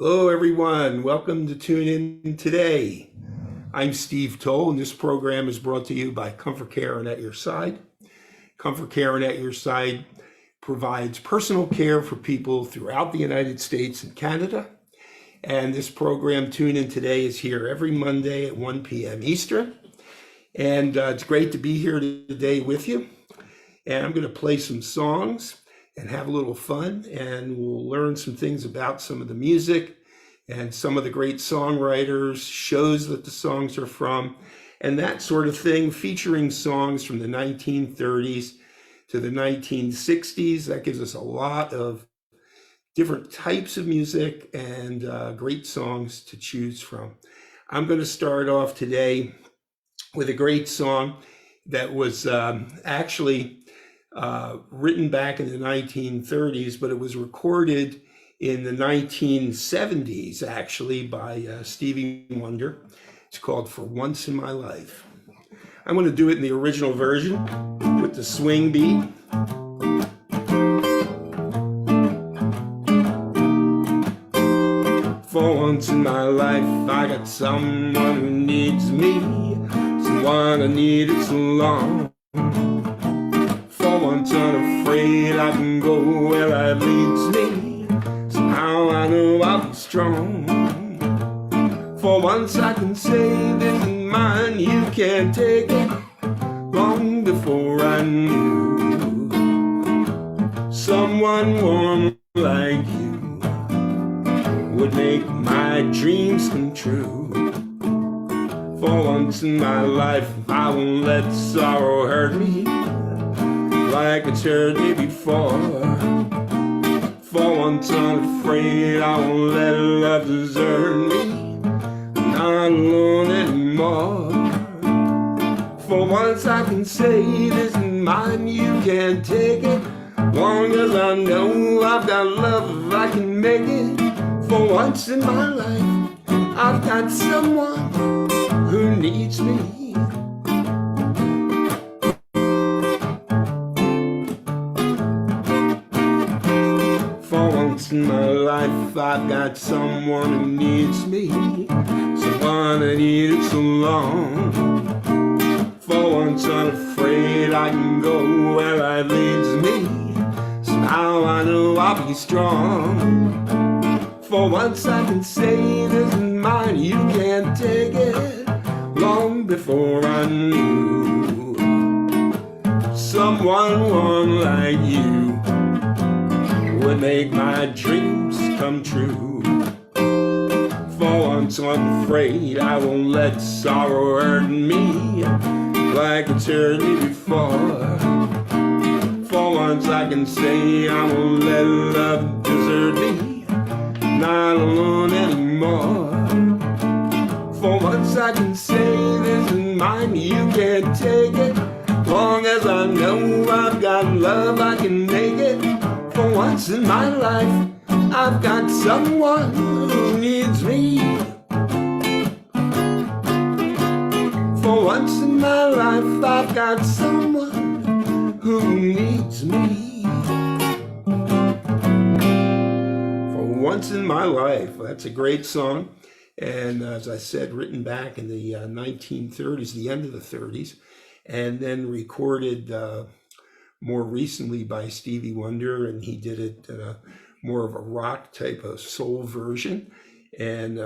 Hello, everyone. Welcome to Tune In Today. I'm Steve Toll, and this program is brought to you by Comfort Care and At Your Side. Comfort Care and At Your Side provides personal care for people throughout the United States and Canada. And this program, Tune In Today, is here every Monday at 1 p.m. Eastern. And it's great to be here today with you. And I'm going to play some songs and have a little fun, and we'll learn some things about some of the music and some of the great songwriters, shows that the songs are from, and that sort of thing, featuring songs from the 1930s to the 1960s. That gives us a lot of different types of music and great songs to choose from. I'm going to start off today with a great song that was actually written back in the 1930s, but it was recorded in the 1970s, actually, by Stevie Wonder. It's called For Once in My Life. I'm going to do it in the original version with the swing beat. For once in my life, I got someone who needs me, someone I needed so long. Once unafraid, I can go where life leads me. Somehow I know I'll be strong. For once I can say this is mine, you can't take it. Long before I knew someone warm like you would make my dreams come true. For once in my life, I won't let sorrow hurt me like it's hurt me before. For once unafraid, I won't let love desert me. I'm not alone anymore. For once I can say this is mine, you can't take it. Long as I know I've got love, I can make it. For once in my life, I've got someone who needs me. In my life, I've got someone who needs me, someone I needed so long. For once unafraid, I can go where life leads me. Somehow I know I'll be strong. For once I can say this is mine, you can't take it. Long before I knew someone warm like you would make my dreams come true. For once I'm afraid, I won't let sorrow hurt me like it's hurt me before. For once I can say I won't let love desert me, not alone anymore. For once I can say this is mine, you can't take it. Long as I know I've got love, I can make it. For once in my life, I've got someone who needs me. For once in my life, I've got someone who needs me. For once in my life, that's a great song. And as I said, written back in the 1930s, the end of the 30s, and then recorded more recently by Stevie Wonder, and he did it more of a rock type of soul version, and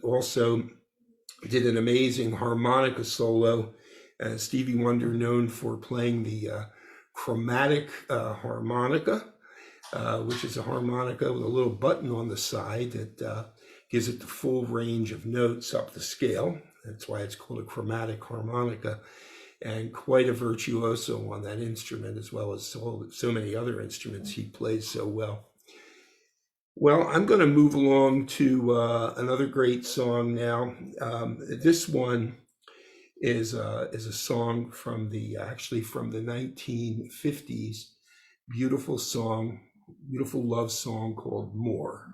also did an amazing harmonica solo. Stevie Wonder, known for playing the chromatic harmonica, which is a harmonica with a little button on the side that gives it the full range of notes up the scale. That's why it's called a chromatic harmonica. And quite a virtuoso on that instrument, as well as so many other instruments he plays so well. Well, I'm going to move along to another great song now. This one is a song from the 1950s. Beautiful song, beautiful love song called More.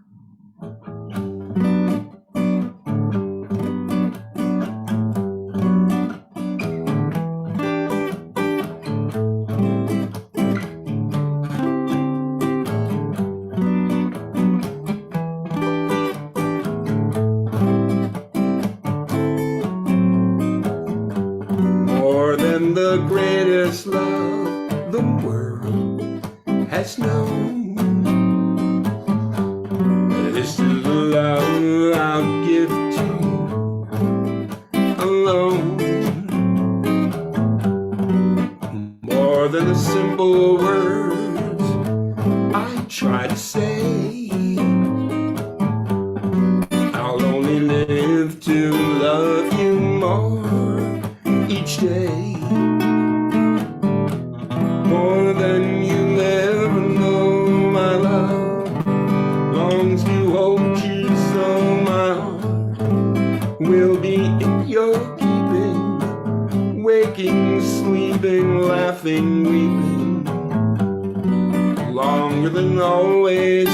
the world has known. This is the love I'll give to you alone. More than the simple words I try to say. I'll only live to love you more each day. More than you'll ever know, my love longs to hold you, so my heart will be in your keeping. Waking, sleeping, laughing, weeping, longer than always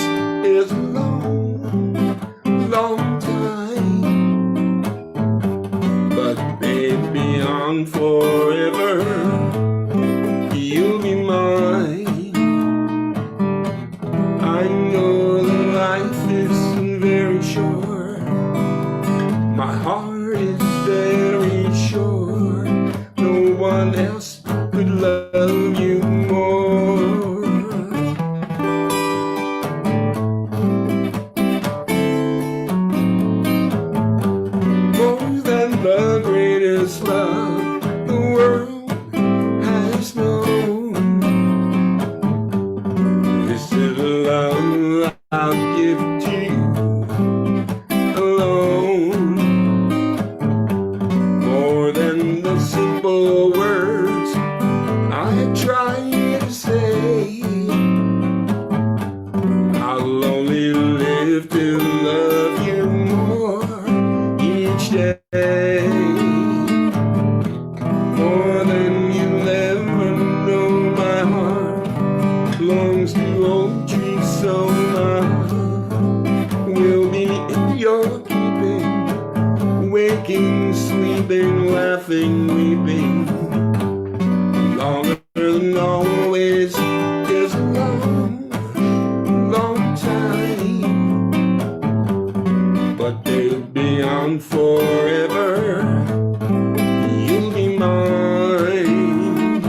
is a long, long time. But babe, beyond forever, you'll be mine. I know that life is very short. My heart is very sure. No one else could love you more. More than the greatest love the world has known. This is the love I'll give to you alone. More than the simple words I try to say. I'll only live to love you more each day. More than you'll ever know, my heart longs to hold you, so my heart will be in your keeping. Waking, sleeping, laughing, weeping, longer than always is a long, long time. But they'll be on forever. You'll be mine.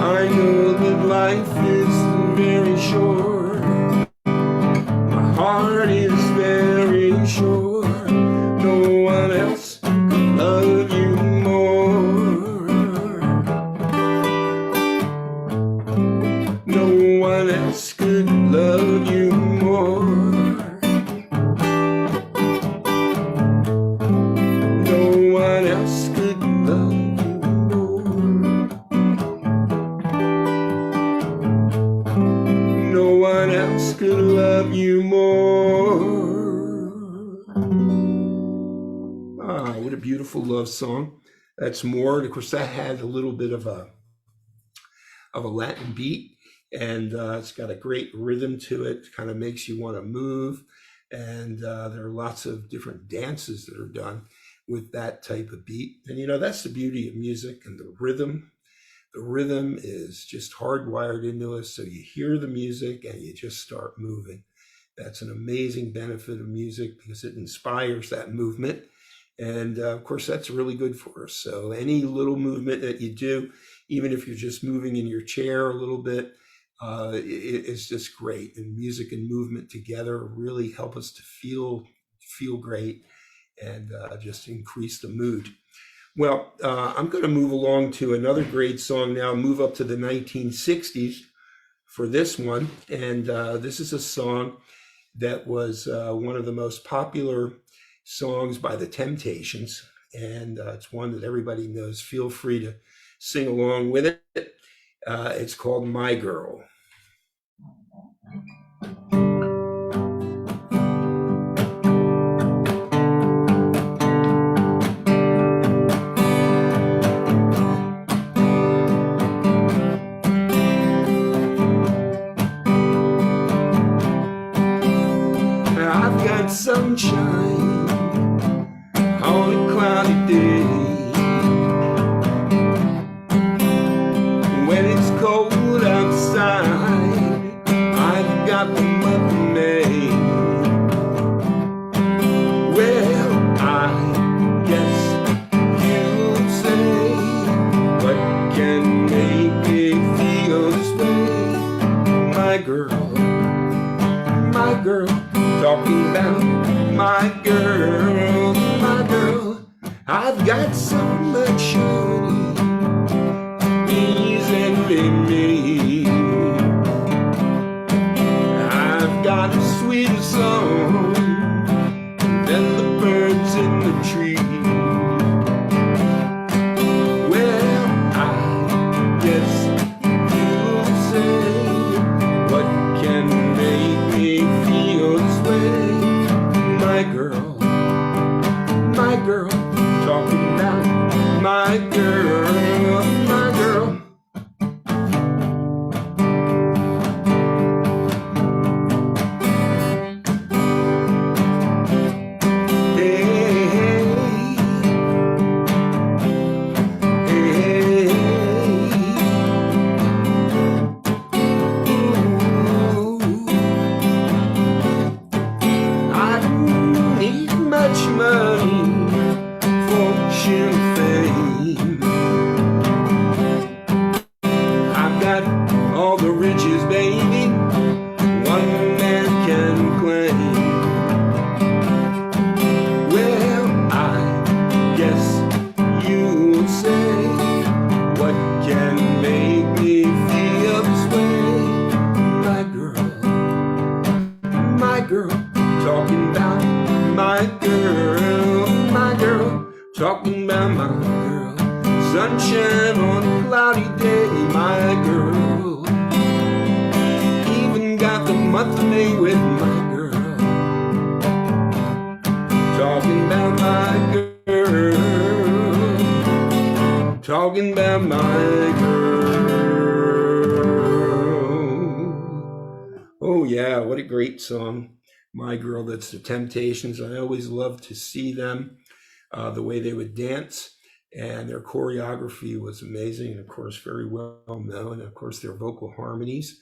I know that life is very short. My heart is very sure. No one else could love you more. No one else could love you more. No one else could love you more. No one else could love you more. Ah, what a beautiful love song. That's More. Of course, that had a little bit of a Latin beat, and it's got a great rhythm to it. Kind of makes you want to move, and there are lots of different dances that are done with that type of beat. And you know, that's the beauty of music and the rhythm. The rhythm is just hardwired into us, so you hear the music and you just start moving. That's an amazing benefit of music because it inspires that movement. And of course, that's really good for us. So any little movement that you do, even if you're just moving in your chair a little bit, it's just great. And music and movement together really help us to feel great and just increase the mood. Well, I'm going to move along to another great song now, move up to the 1960s for this one. And this is a song that was one of the most popular songs by the Temptations. And it's one that everybody knows. Feel free to sing along with it. It's called My Girl. I've got sunshine on a cloudy day. When it's cold outside, I've got the Mother May. Well, I guess you'll say, what can make me girl, talking about my girl, my girl. I've got so much shorty, easy me. I've got a sweeter song than the birds in the tree. Well, I guess you'll say, what can make me feel this way? My girl, talking about my girl, my girl. All the riches, baby, one man can claim. Well, I guess you'll say, what can make me feel this way? My girl, talking about my girl, talking about my girl. Sunshine on a cloudy day, my girl. Got the month of May with my girl, talking about my girl, talking about my girl. Oh yeah, what a great song, My Girl. That's the Temptations. I always loved to see them, the way they would dance, and their choreography was amazing, and of course very well known, and of course their vocal harmonies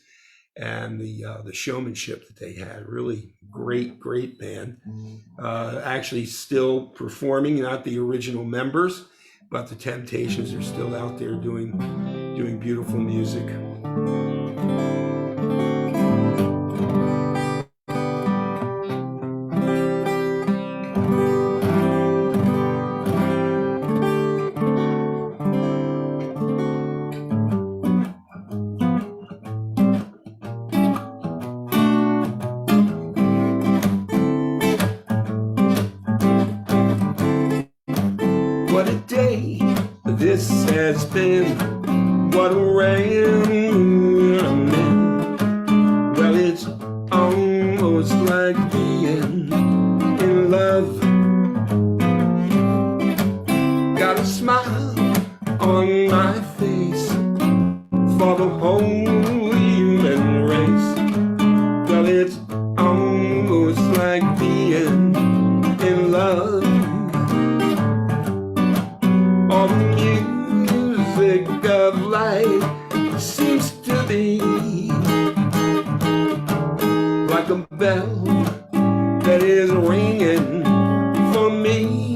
and the showmanship that they had. Really great band. Actually still performing, not the original members, but the Temptations are still out there doing beautiful music. What a day this has been, what a rain I'm in. Well, it's almost like being in love. Got a smile on my face for the whole human race. Well, it's almost like being in love. All the music of life seems to be like a bell that is ringing for me.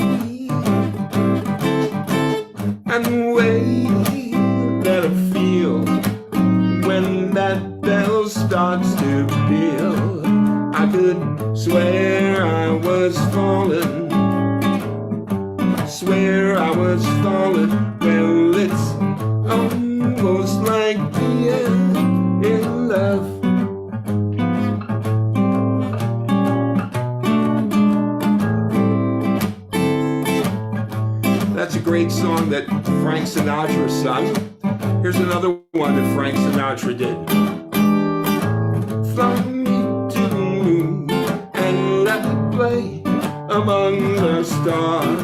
And the way that I feel when that bell starts to peal, I could swear I was falling. Swear I was falling. Well, it's almost like being in love. That's a great song that Frank Sinatra sung. Here's another one that Frank Sinatra did. Fly me to the moon and let me play among the stars.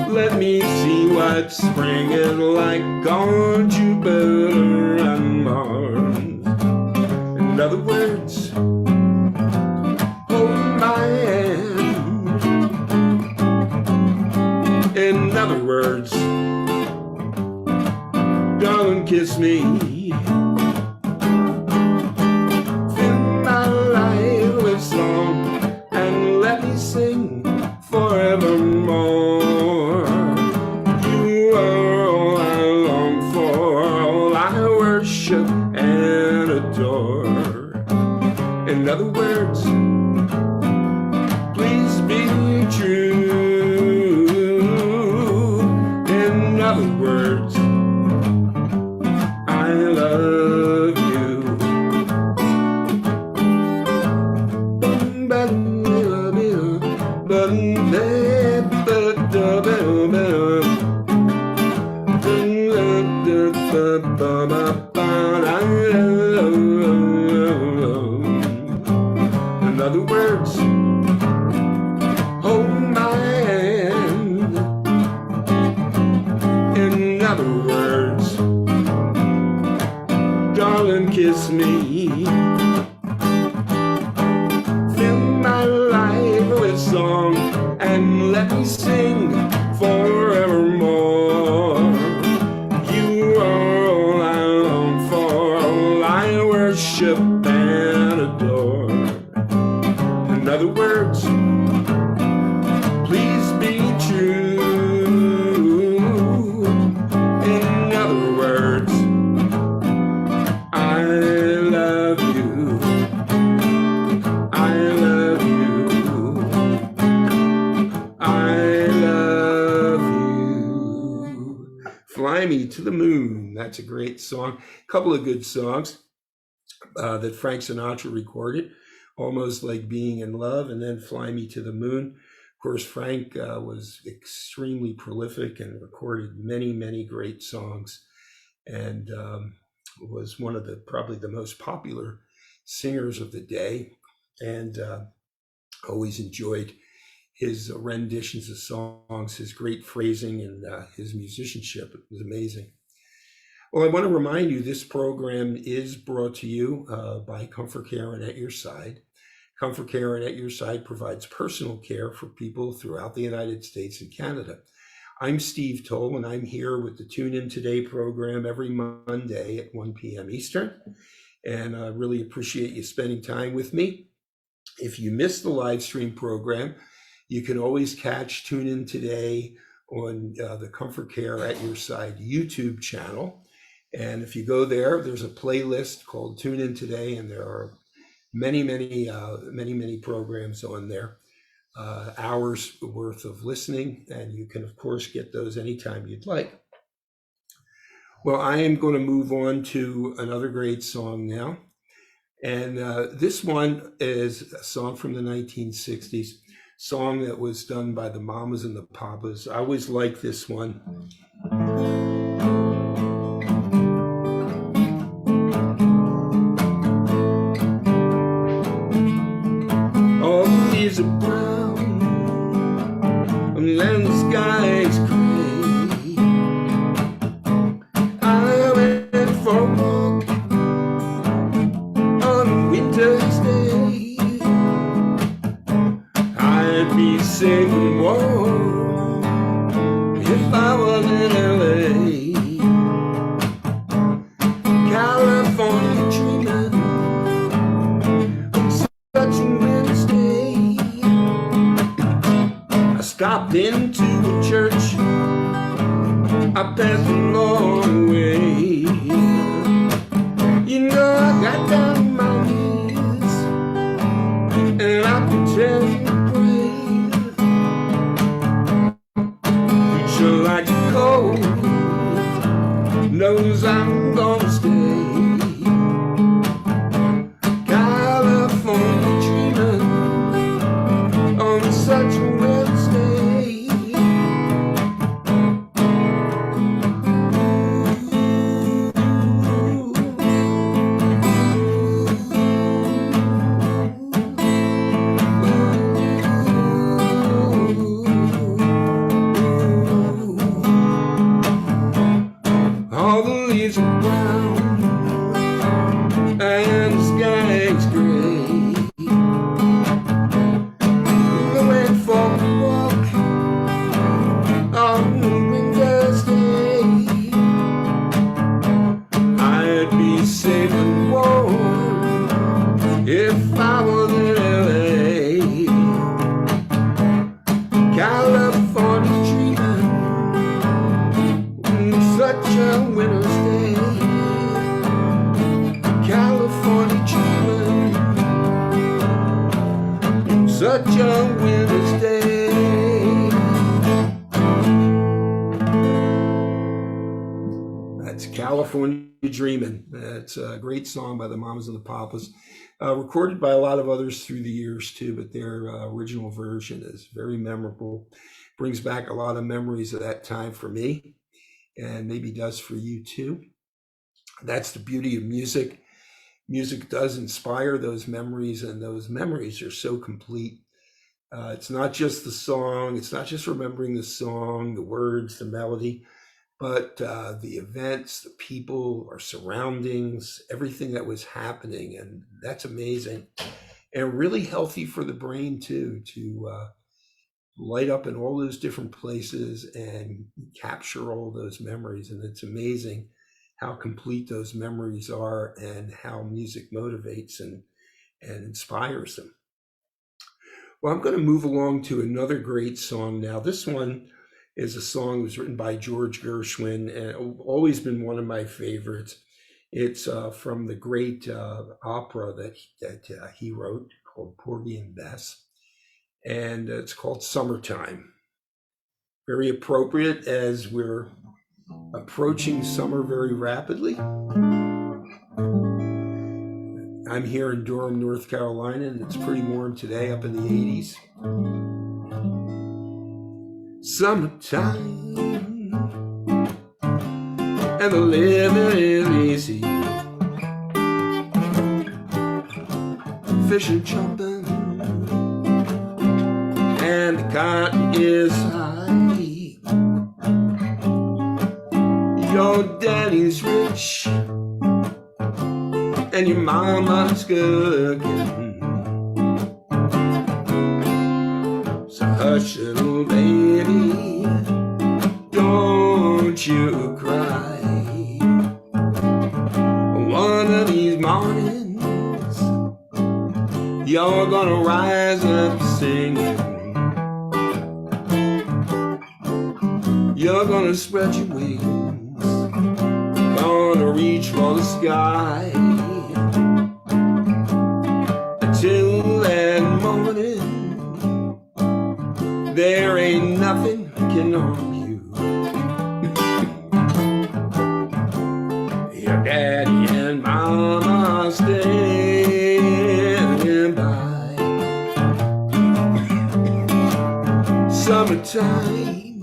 Let me see what spring is like on Jupiter and Mars. In other words, hold my hand. In other words, darling, kiss me. Fill my life with song and let me sing forevermore. In In other words, please be true. In other words, I love you. In other words, hold my hand. In other words, darling, kiss me. Fill my life with song and let me sing forevermore. You are all I long for, all I worship and adore. In other words, please be true. In other words, I love you. I love you. I love you. Fly Me to the Moon. That's a great song. A couple of good songs that Frank Sinatra recorded. Almost Like Being in Love, and then Fly Me to the Moon. Of course, Frank was extremely prolific and recorded many, many great songs, and was one of probably the most popular singers of the day, and always enjoyed his renditions of songs, his great phrasing, and his musicianship. It was amazing. Well, I want to remind you, this program is brought to you by Comfort Care and At Your Side. Comfort Care and At Your Side provides personal care for people throughout the United States and Canada. I'm Steve Toll, and I'm here with the Tune In Today program every Monday at 1 p.m. Eastern. And I really appreciate you spending time with me. If you missed the live stream program, you can always catch Tune In Today on the Comfort Care At Your Side YouTube channel. And if you go there, there's a playlist called Tune In Today, and there are many programs on there, hours worth of listening, and you can of course get those anytime you'd like. Well, I am going to move on to another great song now, and this one is a song from the 1960s, song that was done by the Mamas and the Papas. I always like this one. Are brown and the sky is gray. I went for a walk on a winter's day. I'd be safe and warm if I was in LA. California dreaming on such a Wednesday. Stopped into a church, I passed along the way. You know, I got down on my knees, and I pretend to pray. Preacher like a cold knows I'm gonna stay. California dreaming on such a all the leaves are brown Georgia winter's day. That's California Dreamin'. That's a great song by the Mamas and the Papas. Recorded by a lot of others through the years too, but their original version is very memorable. Brings back a lot of memories of that time for me, and maybe does for you too. That's the beauty of music. Music does inspire those memories, and those memories are so complete. It's not just the song, it's not just remembering the song, the words, the melody, but the events, the people, our surroundings, everything that was happening. And that's amazing and really healthy for the brain too, to light up in all those different places and capture all those memories. And it's amazing how complete those memories are and how music motivates and inspires them. Well, I'm going to move along to another great song now. This one is a song that was written by George Gershwin and always been one of my favorites. It's from the great opera that he wrote called Porgy and Bess, and it's called Summertime. Very appropriate as we're approaching summer very rapidly. I'm here in Durham, North Carolina, and it's pretty warm today, up in the 80s. Summertime, and the living is easy. Fish are jumping, and the cotton is high. Your daddy's rich, and your mama's good looking. So hush, little baby, don't you cry. One of these mornings, you're gonna rise up singing. You're gonna spread your wings, gonna reach for the sky. Till that morning, there ain't nothing can harm you. Your daddy and mama standing by. Summertime,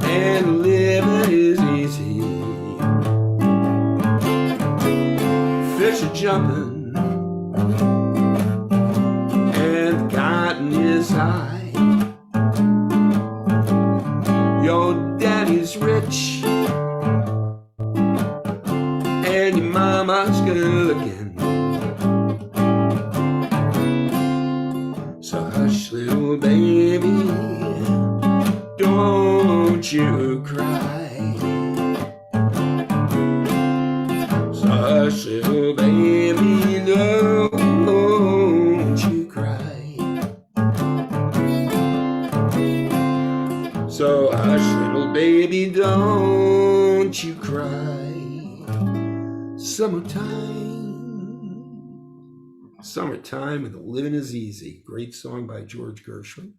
and living is easy. Fish are jumping, and cotton is high. Your daddy's rich, and your mama's good looking. So hush, little baby, don't you cry. So hush, little baby, don't you cry. So hush, little baby, don't you cry. Summertime, and the living is easy. Great song by George Gershwin.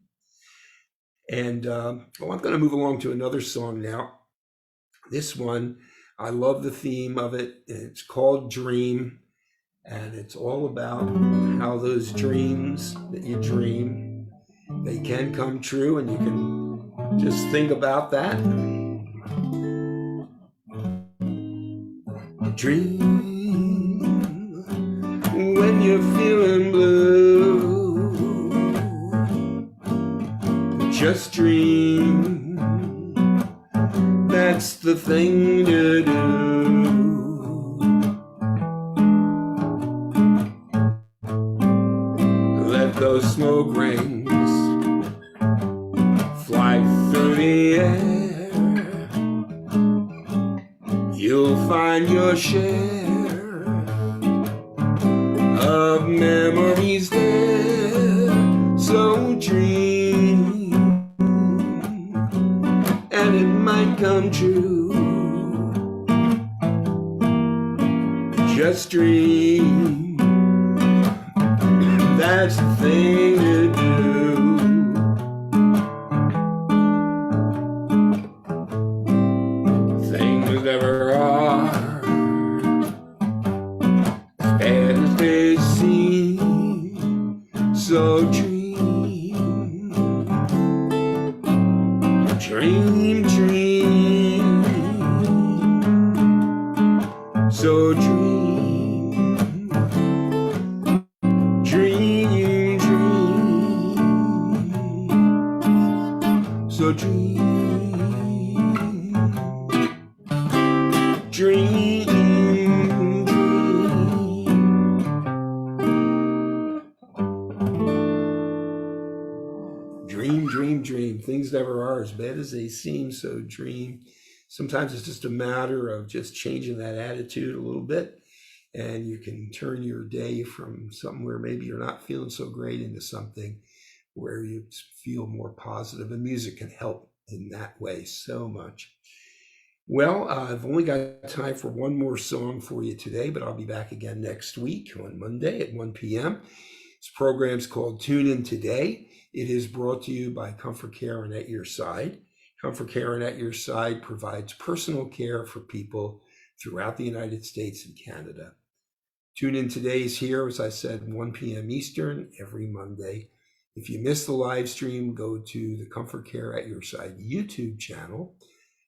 And I'm going to move along to another song now. This one, I love the theme of it. It's called Dream, and it's all about how those dreams that you dream, they can come true, and you can just think about that. Dream when you're feeling blue. Just dream, that's the thing to do. Let those smoke rings fly through the air. You'll find your share of memories there. So dream, and it might come true. Just dream, that's the thing to do. Things never are as they seem, so dream, dream, dream, so dream, dream, dream, so dream, dream, dream, dream, dream. Things never are as bad as they seem, so dream. Sometimes it's just a matter of just changing that attitude a little bit, and you can turn your day from something where maybe you're not feeling so great into something where you feel more positive, and music can help in that way so much. Well, I've only got time for one more song for you today, but I'll be back again next week on Monday at 1 p.m. This program's called Tune In Today. It is brought to you by Comfort Care and At Your Side. Comfort Care and At Your Side provides personal care for people throughout the United States and Canada. Tune In Today is here, as I said, 1 p.m. Eastern every Monday. If you miss the live stream, go to the Comfort Care At Your Side YouTube channel,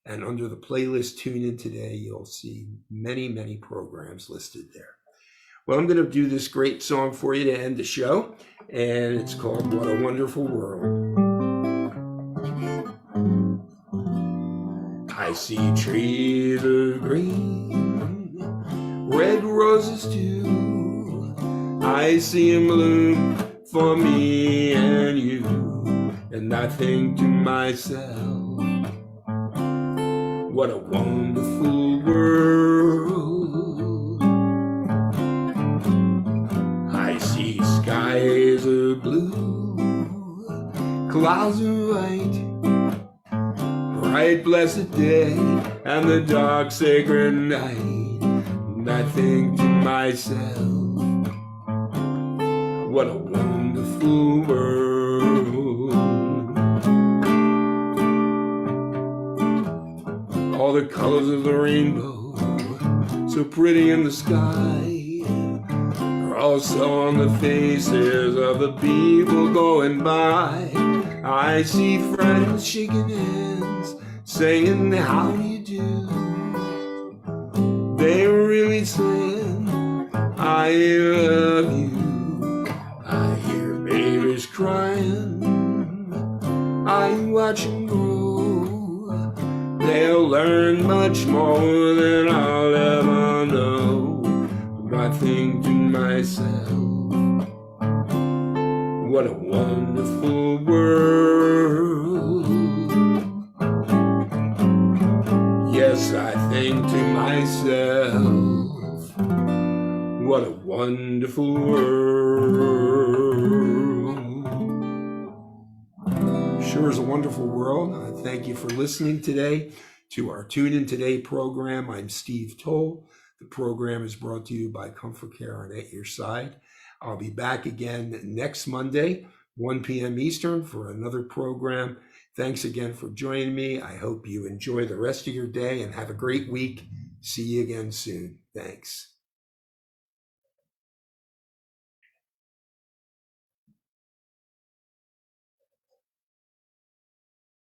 and under the playlist Tune In Today, you'll see many, many programs listed there. Well, I'm going to do this great song for you to end the show, and it's called What a Wonderful World. I see trees of green, red roses too. I see them bloom for me and you, and I think to myself, what a wonderful world. I see skies of blue, clouds of white, bright blessed day, and the dark sacred night. And I think to myself, what a wonderful world. All the colors of the rainbow, so pretty in the sky, are also on the faces of the people going by. I see friends shaking hands, saying, how do you do? They were really saying, I love you. I hear babies crying, I watch them grow. They'll learn much more than I'll ever know. But I think to myself, what a wonderful world. Yes, I think to myself, what a wonderful world. Sure is a wonderful world. I thank you for listening today to our Tune In Today program. I'm Steve Toll. The program is brought to you by Comfort Care and At Your Side. I'll be back again next Monday, 1 p.m. Eastern, for another program. Thanks again for joining me. I hope you enjoy the rest of your day and have a great week. See you again soon. Thanks.